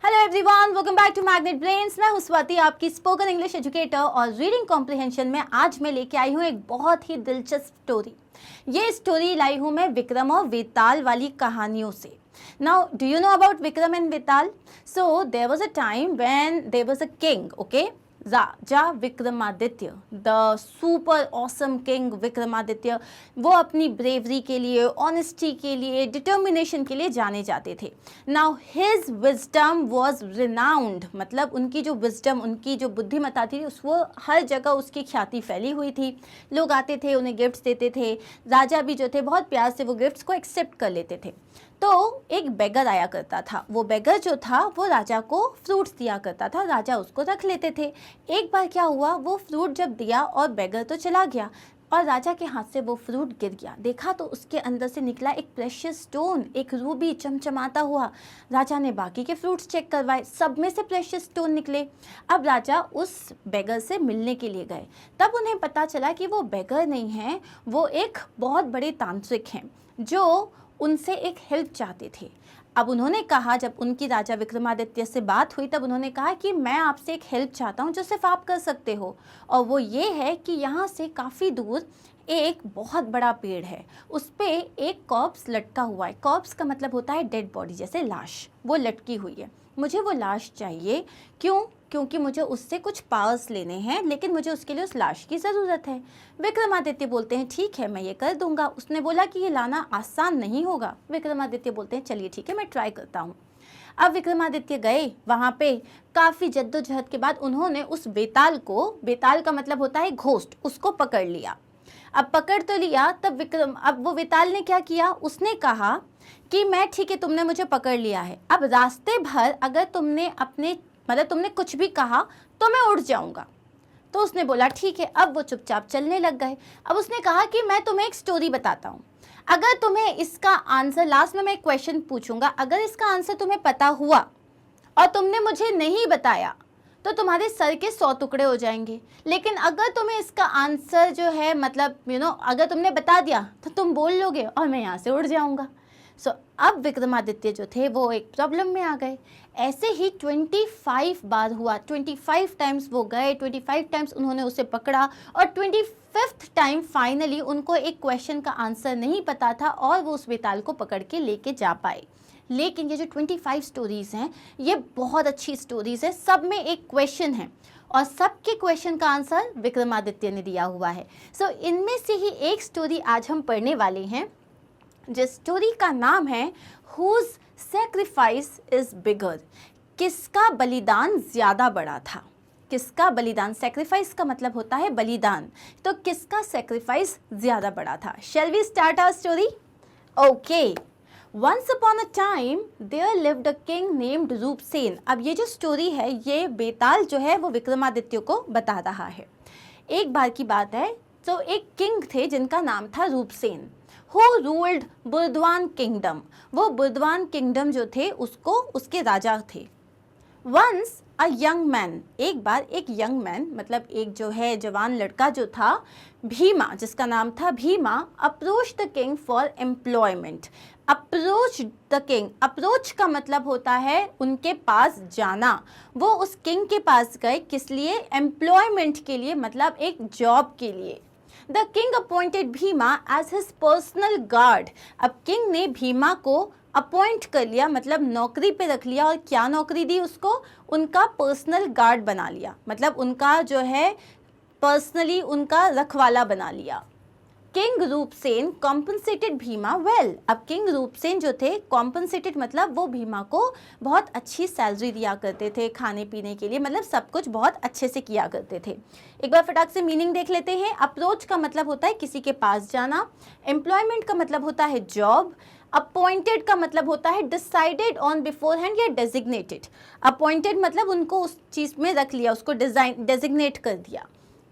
Hello everyone, welcome back to Magnet Brains. मैं हूं स्वाति, आपकी स्पोकन इंग्लिश एजुकेटर, और रीडिंग कॉम्प्रिहेंशन में आज मैं लेके आई हूं एक बहुत ही दिलचस्प स्टोरी। ये स्टोरी लाई हूं मैं विक्रम और वेताल वाली कहानियों से। Now do you know about Vikram and Vetal? So there was a time when there was a king, okay, राजा Vikramaditya, the super awesome king Vikramaditya. वो अपनी ब्रेवरी के लिए, ऑनेस्टी के लिए, डिटर्मिनेशन के लिए जाने जाते थे। Now his wisdom was renowned, मतलब उनकी जो विजडम, उनकी जो बुद्धिमत्ता थी, उस वो हर जगह उसकी ख्याति फैली हुई थी। लोग आते थे, उन्हें गिफ्ट्स देते थे। राजा भी जो थे बहुत प्यार से वो गिफ्ट्स को एक्सेप्ट कर लेते थे। तो एक बेगर आया करता था। वो बेगर जो था वो राजा को फ्रूट्स दिया करता था, राजा उसको रख लेते थे। एक बार क्या हुआ, वो फ्रूट जब दिया और बेगर तो चला गया और राजा के हाथ से वो फ्रूट गिर गया। देखा तो उसके अंदर से निकला एक प्रेशियस स्टोन, एक रूबी चमचमाता हुआ। राजा ने बाकी के फ्रूट्स चेक करवाए, सब में से प्रेशियस स्टोन निकले। अब राजा उस बेगर से मिलने के लिए गए। तब उन्हें पता चला कि वो बेगर नहीं है, वो एक बहुत बड़े तांत्रिक हैं जो उनसे एक हेल्प चाहते थे। अब उन्होंने कहा, जब उनकी राजा विक्रमादित्य से बात हुई तब उन्होंने कहा कि मैं आपसे एक हेल्प चाहता हूँ जो सिर्फ आप कर सकते हो, और वो ये है कि यहाँ से काफ़ी दूर एक बहुत बड़ा पेड़ है, उस पे एक कॉर्प्स लटका हुआ है। कॉर्प्स का मतलब होता है डेड बॉडी, जैसे लाश, वो लटकी हुई है। मुझे वो लाश चाहिए। क्यों? क्योंकि मुझे उससे कुछ पावर्स लेने हैं, लेकिन मुझे उसके लिए उस लाश की ज़रूरत है। विक्रमादित्य बोलते हैं ठीक है, मैं ये कर दूंगा। उसने बोला कि ये लाना आसान नहीं होगा। विक्रमादित्य बोलते हैं चलिए ठीक है, मैं ट्राई करता हूँ। अब विक्रमादित्य गए वहाँ पे। काफ़ी जद्दोजहद के बाद उन्होंने उस बेताल को, बेताल का मतलब होता है घोस्ट, उसको पकड़ लिया। अब पकड़ तो लिया, तब अब वो वेताल ने क्या किया, उसने कहा कि मैं ठीक है, तुमने मुझे पकड़ लिया है, अब रास्ते भर अगर तुमने अपने मतलब तुमने कुछ भी कहा तो मैं उड़ जाऊंगा। तो उसने बोला ठीक है। अब वो चुपचाप चलने लग गए। अब उसने कहा कि मैं तुम्हें एक स्टोरी बताता हूँ, अगर तुम्हें इसका आंसर, लास्ट में मैं एक क्वेश्चन पूछूंगा, अगर इसका आंसर तुम्हें पता हुआ और तुमने मुझे नहीं बताया तो तुम्हारे सर के 100 टुकड़े हो जाएंगे। लेकिन अगर तुम्हें इसका आंसर जो है, मतलब अगर तुमने बता दिया तो तुम बोल लोगे और मैं यहाँ से उड़ जाऊँगा। सो अब विक्रमादित्य जो थे वो एक प्रॉब्लम में आ गए। ऐसे ही 25 बार हुआ, 25 टाइम्स वो गए, 25 टाइम्स उन्होंने उसे पकड़ा, और 25th टाइम फाइनली उनको एक क्वेश्चन का आंसर नहीं पता था और वो उस बेताल को पकड़ के लेके जा पाए। लेकिन ये जो 25 स्टोरीज़ हैं, ये बहुत अच्छी स्टोरीज़ है, सब में एक क्वेश्चन है और सबके क्वेश्चन का आंसर विक्रमादित्य ने दिया हुआ है। सो इनमें से ही एक स्टोरी आज हम पढ़ने वाले हैं, जिस स्टोरी का नाम है हुज सैक्रिफाइस इज बिगर, किसका बलिदान ज़्यादा बड़ा था। किसका बलिदान, सैक्रिफाइस का मतलब होता है बलिदान, तो किसका सैक्रिफाइस ज़्यादा बड़ा था। Shall we start our story? Okay. Once upon a time there lived a king named Roopsen. अब ये जो स्टोरी है, ये बेताल जो है वो विक्रमादित्य को बता रहा है। एक बार की बात है, तो एक किंग थे जिनका नाम था Rupsen, who ruled Burdwan kingdom. वो बुर्दवान किंगडम जो थे उसको उसके राजा थे। वंस अ यंग मैन, एक बार एक यंग मैन, मतलब एक जो है जवान लड़का जो था, भीमा, जिसका नाम था Bhima, approach the king for employment. Approach the king, approach का मतलब होता है उनके पास जाना। वो उस किंग के पास गए, किस लिए? एम्प्लॉयमेंट के लिए, मतलब एक जॉब के लिए। The king appointed Bhima as his personal guard. अब किंग ने भीमा को अपॉइंट कर लिया, मतलब नौकरी पे रख लिया, और क्या नौकरी दी उसको? उनका पर्सनल गार्ड बना लिया, मतलब उनका जो है पर्सनली उनका रखवाला बना लिया। King Roopsen compensated Bhima well. अब किंग रूपसेन जो थे, कॉम्पनसेटेड मतलब वो भीमा को बहुत अच्छी सैलरी दिया करते थे खाने पीने के लिए, मतलब सब कुछ बहुत अच्छे से किया करते थे। एक बार फटाक से मीनिंग देख लेते हैं। अप्रोच का मतलब होता है किसी के पास जाना, एम्प्लॉयमेंट का मतलब होता है जॉब, अपॉइंटेड का मतलब होता है डिसाइडेड ऑन बिफोर हैंड या डेजिग्नेटेड। अपॉइंटेड मतलब उनको उस चीज़ में रख लिया, उसको डेजिग्नेट कर दिया।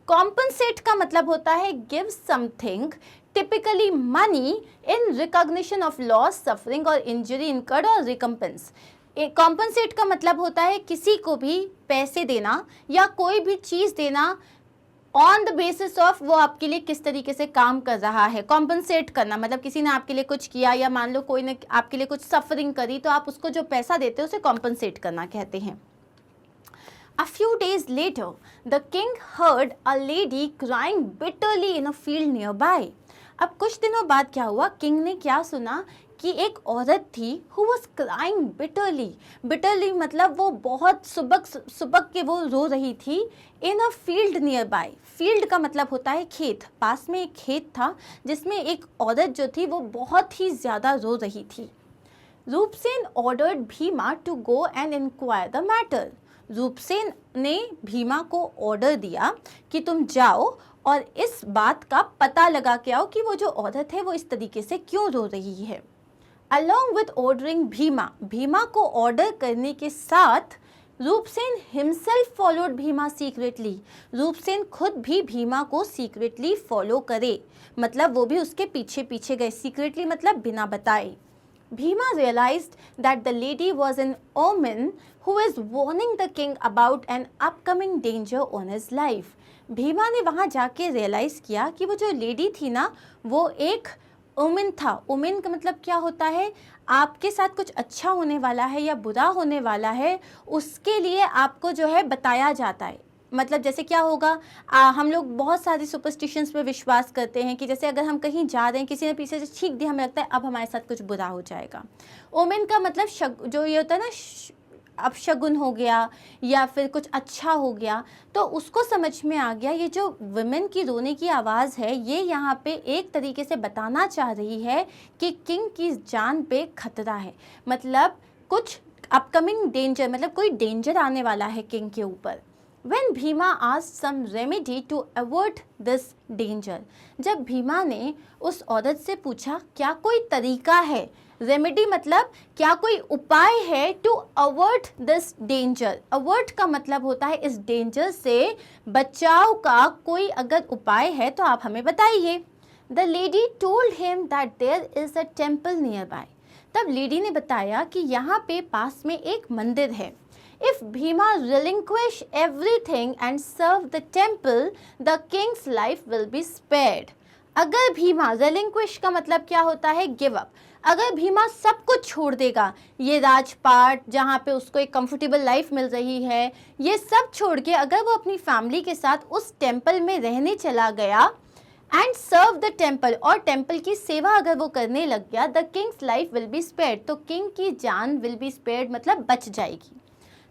कॉम्पनसेट का मतलब होता है give something, typically money, in recognition of loss, suffering और इंजरी इनकर्ड, और रिकम्पेंस। कॉम्पनसेट का मतलब होता है किसी को भी पैसे देना या कोई भी चीज़ देना ऑन द बेसिस ऑफ वो आपके लिए किस तरीके से काम कर रहा है। कॉम्पनसेट करना मतलब किसी ने आपके लिए कुछ किया या मान लो कोई ने आपके लिए कुछ सफरिंग करी तो आप उसको जो पैसा देते हो उसे कॉम्पनसेट करना कहते हैं। A few days later, the king heard a lady crying bitterly in a field nearby. अब कुछ दिनों बाद क्या हुआ, किंग ने क्या सुना कि एक औरत थी who was crying bitterly. bitterly मतलब वो बहुत सुबक के वो रो रही थी in a field nearby. field का मतलब होता है खेत। पास में एक खेत था जिसमें एक औरत जो थी वो बहुत ही ज़्यादा रो रही थी। Rupsen ordered Bhima to go and inquire the matter. Rupsen ने भीमा को ऑर्डर दिया कि तुम जाओ और इस बात का पता लगा के आओ कि वो जो औरत है वो इस तरीके से क्यों रो रही है। Along with ordering Bhima, Bhima को ऑर्डर करने के साथ Rupsen himself followed Bhima secretly. Rupsen खुद भी भीमा को secretly फॉलो करे, मतलब वो भी उसके पीछे पीछे गए। secretly मतलब बिना बताए। Bhima realized that the lady was an omen who was warning the king about an upcoming danger on his life. Bhima ने वहाँ जाके रियलाइज़ किया कि वो जो लेडी थी ना वो एक ओमेन था। ओमेन का मतलब क्या होता है, आपके साथ कुछ अच्छा होने वाला है या बुरा होने वाला है उसके लिए आपको जो है बताया जाता है। मतलब जैसे क्या होगा, हम लोग बहुत सारी सुपरस्टिशंस पे विश्वास करते हैं कि जैसे अगर हम कहीं जा रहे हैं किसी ने पीछे से छींक दिया हमें लगता है अब हमारे साथ कुछ बुरा हो जाएगा। ओमेन का मतलब जो ये होता है ना अपशगुन हो गया या फिर कुछ अच्छा हो गया, तो उसको समझ में आ गया ये जो वुमेन की रोने की आवाज़ है ये यहाँ पे एक तरीके से बताना चाह रही है कि किंग की जान पे खतरा है। मतलब कुछ अपकमिंग डेंजर, मतलब कोई डेंजर आने वाला है किंग के ऊपर। When Bhima asked some remedy to avert this danger, जब भीमा ने उस औरत से पूछा क्या कोई तरीका है, रेमेडी मतलब क्या कोई उपाय है, to avert this danger. Avert का मतलब होता है इस डेंजर से बचाव का कोई अगर उपाय है तो आप हमें बताइए। The lady told him that there is a temple nearby. तब लेडी ने बताया कि यहाँ पे पास में एक मंदिर है। If Bhima relinquish everything and serve the temple, the king's life will be spared. अगर भीमा, relinquish का मतलब क्या होता है, give up। अगर भीमा सब कुछ छोड़ देगा, ये राजपाट जहाँ पे उसको एक कंफर्टेबल लाइफ मिल रही है, ये सब छोड़ के अगर वो अपनी फैमिली के साथ उस टेम्पल में रहने चला गया एंड सर्व द टेम्पल, और टेम्पल की सेवा अगर वो करने लग गया, the Kings life will be spared, तो किंग की जान विल बी स्पेयर्ड मतलब बच जाएगी।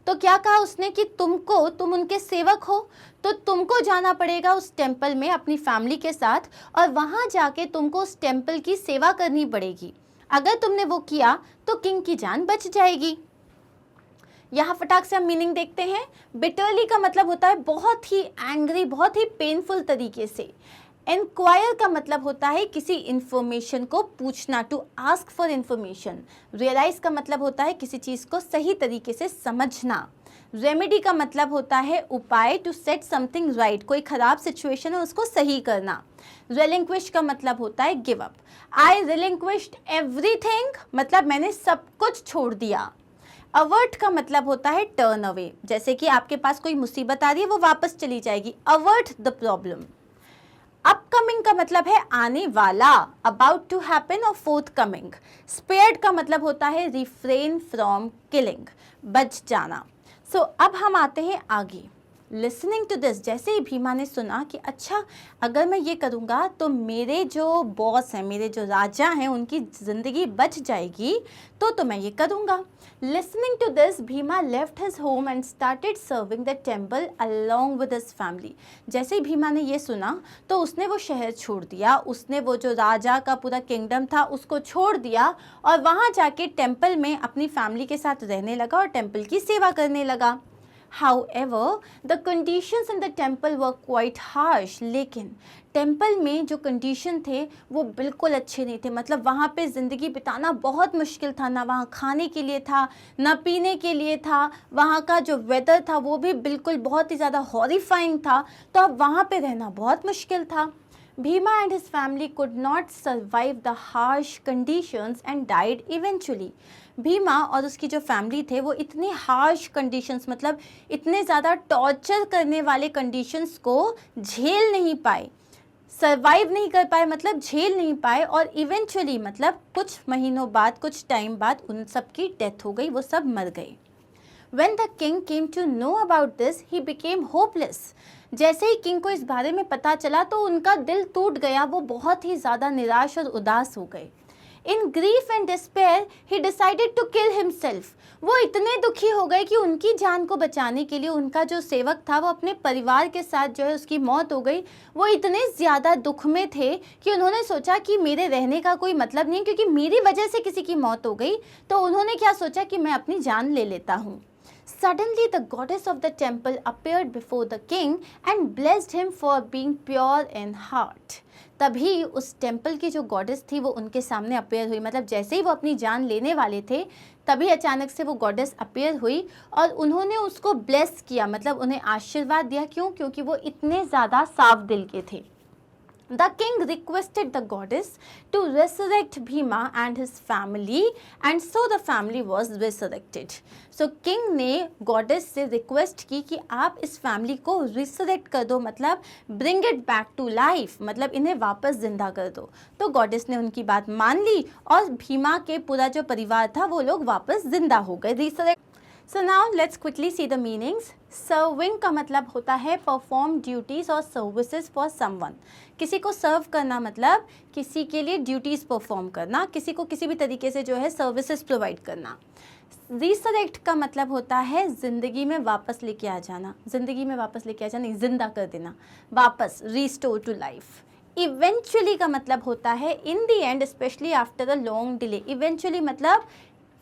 तो क्या कहा उसने कि तुम उनके सेवक हो तो तुमको जाना पड़ेगा उस टेम्पल में अपनी फैमिली के साथ और वहाँ जाके तुमको उस टेम्पल की सेवा करनी पड़ेगी। अगर तुमने वो किया तो किंग की जान बच जाएगी। यहाँ फटाक से हम मीनिंग देखते हैं। बिटरली का मतलब होता है बहुत ही एंग्री, बहुत ही पेनफुल तरीके से। इंक्वायर का मतलब होता है किसी इंफॉर्मेशन को पूछना, to ask for information. Realise का मतलब होता है किसी चीज़ को सही तरीके से समझना। रेमेडी का मतलब होता है उपाय, टू सेट समथिंग राइट, कोई ख़राब सिचुएशन है उसको सही करना। रिलिंक्विश का मतलब होता है गिव अप। आई रिलिंक्विश्ड एवरीथिंग मतलब मैंने सब कुछ छोड़ दिया। अवर्ट का मतलब होता है टर्न अवे, जैसे कि आपके पास कोई मुसीबत आ रही है वो वापस चली जाएगी। Avert the problem. अपकमिंग का मतलब है आने वाला, अबाउट टू हैपन और फोर्थ कमिंग। स्पेयर्ड का मतलब होता है रिफ्रेन फ्रॉम किलिंग, बच जाना। सो अब हम आते हैं आगे। लिसनिंग टू दिस, जैसे ही भीमा ने सुना कि अच्छा अगर मैं ये करूँगा तो मेरे जो बॉस हैं, मेरे जो राजा हैं उनकी ज़िंदगी बच जाएगी, तो मैं ये करूँगा। Listening to this Bhima left his home and started serving the temple along with his family. जैसे ही भीमा ने ये सुना तो उसने वो शहर छोड़ दिया, उसने वो जो राजा का पूरा किंगडम था उसको छोड़ दिया और वहाँ जाके टेम्पल में अपनी फैमिली के साथ रहने लगा और टेम्पल की सेवा करने लगा। However, the conditions in the temple were quite harsh. लेकिन टेम्पल में जो कंडीशन थे वो बिल्कुल अच्छे नहीं थे। मतलब वहाँ पे ज़िंदगी बिताना बहुत मुश्किल था, ना वहाँ खाने के लिए था ना पीने के लिए था। वहाँ का जो वेदर था वो भी बिल्कुल बहुत ही ज़्यादा हॉरिफाइंग था, तो अब वहाँ पे रहना बहुत मुश्किल था। Bhima and his family could not survive the harsh conditions and died eventually. Bhima और उसकी जो फैमिली थे वो इतने हार्श कंडीशंस, मतलब इतने ज़्यादा टॉर्चर करने वाले कंडीशंस को झेल नहीं पाए, सर्वाइव नहीं कर पाए, मतलब झेल नहीं पाए, और इवेंचुअली मतलब कुछ महीनों बाद, कुछ टाइम बाद उन सब की डेथ हो गई, वो सब मर गए। When the king came to know about this, he became hopeless. जैसे ही किंग को इस बारे में पता चला तो उनका दिल टूट गया, वो बहुत ही ज़्यादा निराश और उदास हो गए। In grief and despair, he decided to kill himself. वो इतने दुखी हो गए कि उनकी जान को बचाने के लिए उनका जो सेवक था वो अपने परिवार के साथ जो है उसकी मौत हो गई। वो इतने ज़्यादा दुख में थे कि उन्होंने सोचा कि मेरे रहने का कोई मतलब नहीं, क्योंकि मेरी वजह से किसी की मौत हो गई, तो उन्होंने क्या सोचा कि मैं अपनी जान ले लेता हूँ। Suddenly the goddess of the temple appeared before the king and blessed him for being pure in heart. तभी उस टेम्पल की जो गॉडेस थी वो उनके सामने अपेयर हुई, मतलब जैसे ही वो अपनी जान लेने वाले थे तभी अचानक से वो गॉडेस अपेयर हुई और उन्होंने उसको ब्लेस किया, मतलब उन्हें आशीर्वाद दिया। क्यों? क्योंकि वो इतने ज़्यादा साफ दिल के थे। The king requested the goddess to resurrect Bhima and his family, and so the family was resurrected. So king ने goddess से request की कि आप इस family को resurrect कर दो, मतलब bring it back to life, मतलब इन्हें वापस जिंदा कर दो। तो goddess ने उनकी बात मान ली और भीमा के पूरा जो परिवार था वो लोग वापस जिंदा हो गए, resurrect। So now let's quickly see the meanings. Serving का मतलब होता है perform duties और services for someone. किसी को सर्व करना मतलब किसी के लिए ड्यूटीज़ परफॉर्म करना, किसी को किसी भी तरीके से जो है सर्विसेज प्रोवाइड करना। रिसरेक्ट का मतलब होता है ज़िंदगी में वापस लेके आ जाना, ज़िंदगी में वापस लेके आ जाना, जिंदा कर देना, वापस रिस्टोर टू लाइफ। इवेंचुअली का मतलब होता है in the end, specially after a long delay. Eventually मतलब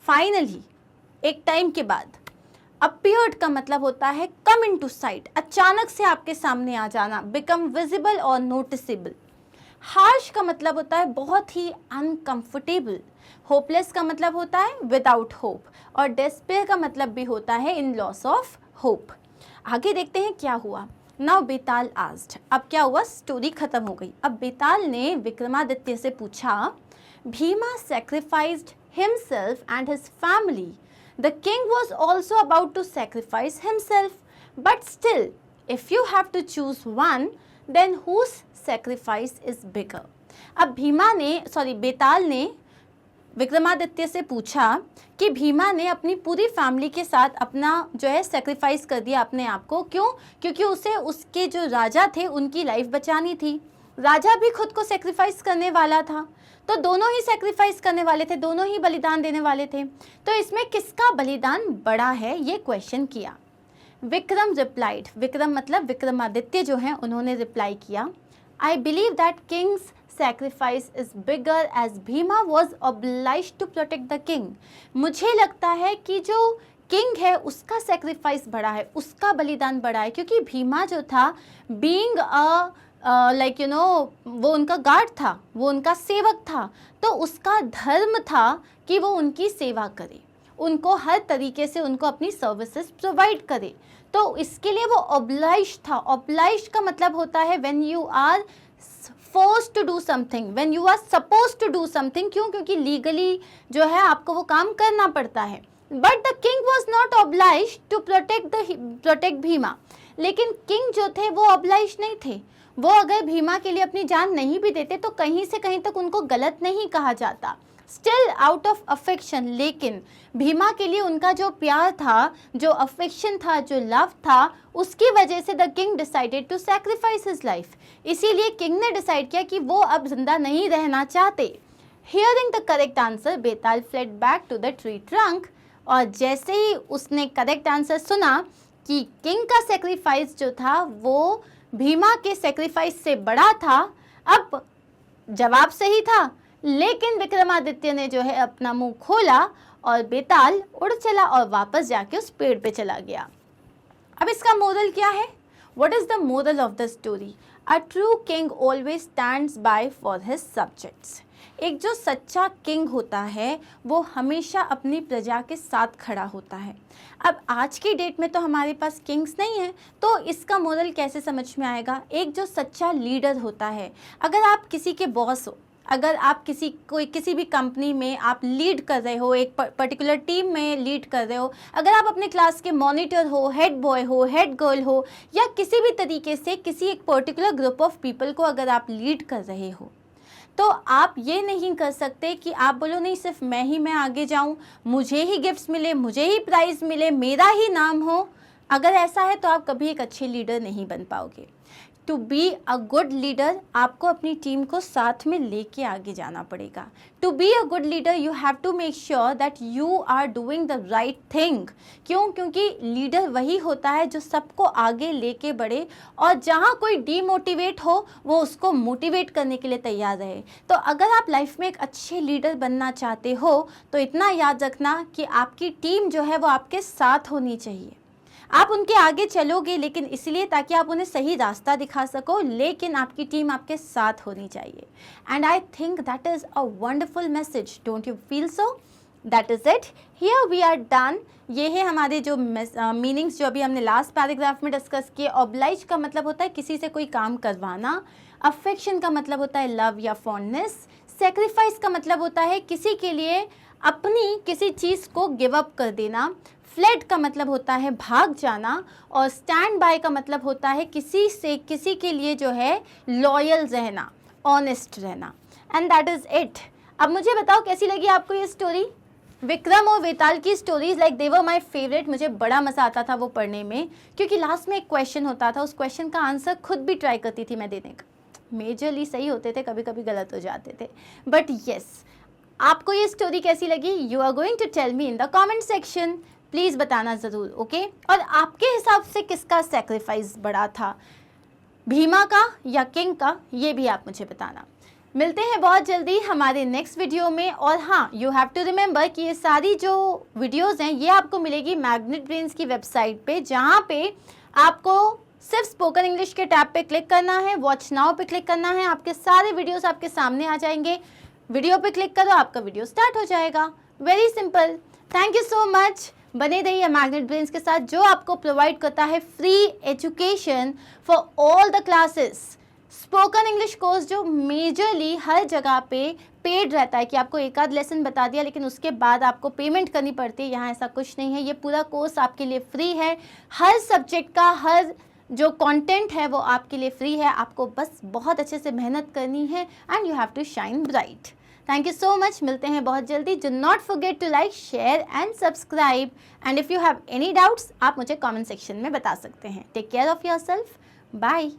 फाइनली, एक टाइम के बाद। अपीयर्ड का मतलब होता है कम इन टू साइट, अचानक से आपके सामने आ जाना, बिकम विजिबल और नोटिसेबल। हार्श का मतलब होता है बहुत ही अनकंफर्टेबल। होपलेस का मतलब होता है विदाउट होप, और डेस्पेयर का मतलब भी होता है इन लॉस ऑफ होप। आगे देखते हैं क्या हुआ। नाउ बेताल आस्क्ड, अब क्या हुआ, स्टोरी खत्म हो गई। अब बेताल ने विक्रमादित्य से पूछा, Bhima sacrificed himself and his family. The king was also about to sacrifice himself, but still, if you have to choose one, then whose sacrifice is bigger? अब बेताल ने विक्रमादित्य से पूछा कि भीमा ने अपनी पूरी फैमिली के साथ अपना जो है सेक्रीफाइस कर दिया अपने आप को। क्यों? क्योंकि उसे उसके जो राजा थे उनकी लाइफ बचानी थी। राजा भी खुद को सेक्रीफाइस करने वाला था, तो दोनों ही सेक्रीफाइस करने वाले थे, दोनों ही बलिदान देने वाले थे। तो इसमें किसका बलिदान बड़ा है, ये क्वेश्चन किया। विक्रम रिप्लाइड, विक्रम मतलब विक्रमादित्य जो हैं उन्होंने रिप्लाई किया, I believe that Kings sacrifice is bigger as Bhima was obliged to protect the king. मुझे लगता है कि जो किंग है उसका सेक्रीफाइस बड़ा है, उसका बलिदान बड़ा है, क्योंकि भीमा जो था बीइंग वो उनका गार्ड था, वो उनका सेवक था, तो उसका धर्म था कि वो उनकी सेवा करे, उनको हर तरीके से उनको अपनी सर्विसेज प्रोवाइड करे। तो इसके लिए वो ऑब्लाइज था। ऑब्लाइज का मतलब होता है when you are force to do something, when you are suppose to do something. क्यों? क्योंकि लीगली जो है आपको वो काम करना पड़ता है। But the king was not oblige to protect Bhima. लेकिन किंग जो थे वो ऑब्लाइज नहीं थे। वो अगर भीमा के लिए अपनी जान नहीं भी देते तो कहीं से कहीं तक उनको गलत नहीं कहा जाता, स्टिल आउट ऑफ अफेक्शन। लेकिन भीमा के लिए उनका जो प्यार था, जो अफेक्शन था, जो लव था, उसकी वजह से the king decided to sacrifice his life. इसीलिए किंग ने डिसाइड किया कि वो अब जिंदा नहीं रहना चाहते। Hearing the correct answer, Betal fled back to the tree trunk. और जैसे ही उसने करेक्ट आंसर सुना कि किंग का सेक्रीफाइस जो था वो भीमा के सेक्रीफाइस से बड़ा था, अब जवाब सही था, लेकिन विक्रमादित्य ने जो है अपना मुंह खोला और बेताल उड़ चला और वापस जाके उस पेड़ पे चला गया। अब इसका मोरल क्या है? What is the moral of the story? A true king always stands by for his subjects. एक जो सच्चा किंग होता है वो हमेशा अपनी प्रजा के साथ खड़ा होता है। अब आज की डेट में तो हमारे पास किंग्स नहीं है, तो इसका मोरल कैसे समझ में आएगा? एक जो सच्चा लीडर होता है, अगर आप किसी के बॉस हो, अगर आप किसी भी कंपनी में आप लीड कर रहे हो, एक पर्टिकुलर टीम में लीड कर रहे हो, अगर आप अपने क्लास के मॉनिटर हो, हेड बॉय हो, हेड गर्ल हो, या किसी भी तरीके से किसी एक पर्टिकुलर ग्रुप ऑफ पीपल को अगर आप लीड कर रहे हो, तो आप ये नहीं कर सकते कि आप बोलो नहीं सिर्फ मैं आगे जाऊं, मुझे ही गिफ्ट्स मिले, मुझे ही प्राइज़ मिले, मेरा ही नाम हो। अगर ऐसा है तो आप कभी एक अच्छे लीडर नहीं बन पाओगे। To be a good leader आपको अपनी टीम को साथ में लेके आगे जाना पड़ेगा। To be a good leader you have to make sure that you are doing the right thing. क्यों? क्योंकि लीडर वही होता है जो सबको आगे लेके बढ़े, और जहाँ कोई डीमोटिवेट हो वो उसको मोटिवेट करने के लिए तैयार रहे। तो अगर आप लाइफ में एक अच्छे लीडर बनना चाहते हो तो इतना याद रखना कि आपकी टीम जो है वो आपके साथ होनी चाहिए। आप उनके आगे चलोगे लेकिन इसलिए ताकि आप उन्हें सही रास्ता दिखा सको, लेकिन आपकी टीम आपके साथ होनी चाहिए। And I think that is a wonderful message, don't you feel so? That is it, here we are done. ये है हमारे जो मीनिंग्स जो अभी हमने लास्ट पैराग्राफ में डिस्कस किए। ऑब्लाइज का मतलब होता है किसी से कोई काम करवाना, अफेक्शन का मतलब होता है लव या फॉन्डनेस, सेक्रीफाइस का मतलब होता है किसी के लिए अपनी किसी चीज़ को गिव अप कर देना, फ्लेड का मतलब होता है भाग जाना, और स्टैंड बाय का मतलब होता है किसी के लिए जो है लॉयल रहना, ऑनेस्ट रहना। And that is it. अब मुझे बताओ कैसी लगी आपको ये स्टोरी? विक्रम और वेताल की stories like they were my favourite. मुझे बड़ा मज़ा आता था वो पढ़ने में, क्योंकि लास्ट में एक क्वेश्चन होता था, उस क्वेश्चन का आंसर खुद भी ट्राई करती थी मैं देने का। मेजरली सही होते थे, कभी कभी गलत हो जाते थे, बट येस। आपको ये स्टोरी कैसी लगी? You are going to tell me in the comment section, please बताना ज़रूर, ओके? और आपके हिसाब से किसका सेक्रीफाइस बड़ा था, भीमा का या किंग का? ये भी आप मुझे बताना। मिलते हैं बहुत जल्दी हमारे नेक्स्ट वीडियो में। और हाँ, यू हैव टू रिमेंबर कि ये सारी जो वीडियोस हैं ये आपको मिलेगी मैग्नेट ब्रेन्स की वेबसाइट पे, जहाँ पे आपको सिर्फ स्पोकन इंग्लिश के टैब पे क्लिक करना है, वॉच नाउ पे क्लिक करना है, आपके सारे वीडियोस आपके सामने आ जाएंगे। वीडियो पे क्लिक करो, आपका वीडियो स्टार्ट हो जाएगा। Very simple. Thank you so much. बने रहिए मैग्नेट ब्रेन्स के साथ, जो आपको प्रोवाइड करता है free education for all the classes. Spoken English course जो मेजरली हर जगह पे पेड रहता है, कि आपको एक आध लेसन बता दिया लेकिन उसके बाद आपको पेमेंट करनी पड़ती है, यहाँ ऐसा कुछ नहीं है। ये पूरा कोर्स आपके लिए फ्री है। हर सब्जेक्ट का हर जो कंटेंट है वो आपके लिए फ्री है। आपको बस बहुत अच्छे से मेहनत करनी है and you have to shine bright. Thank you so much. मिलते हैं बहुत जल्दी। Do not forget to like, share and subscribe. And if you have any doubts आप मुझे कमेंट सेक्शन में बता सकते हैं। Take care of yourself. Bye.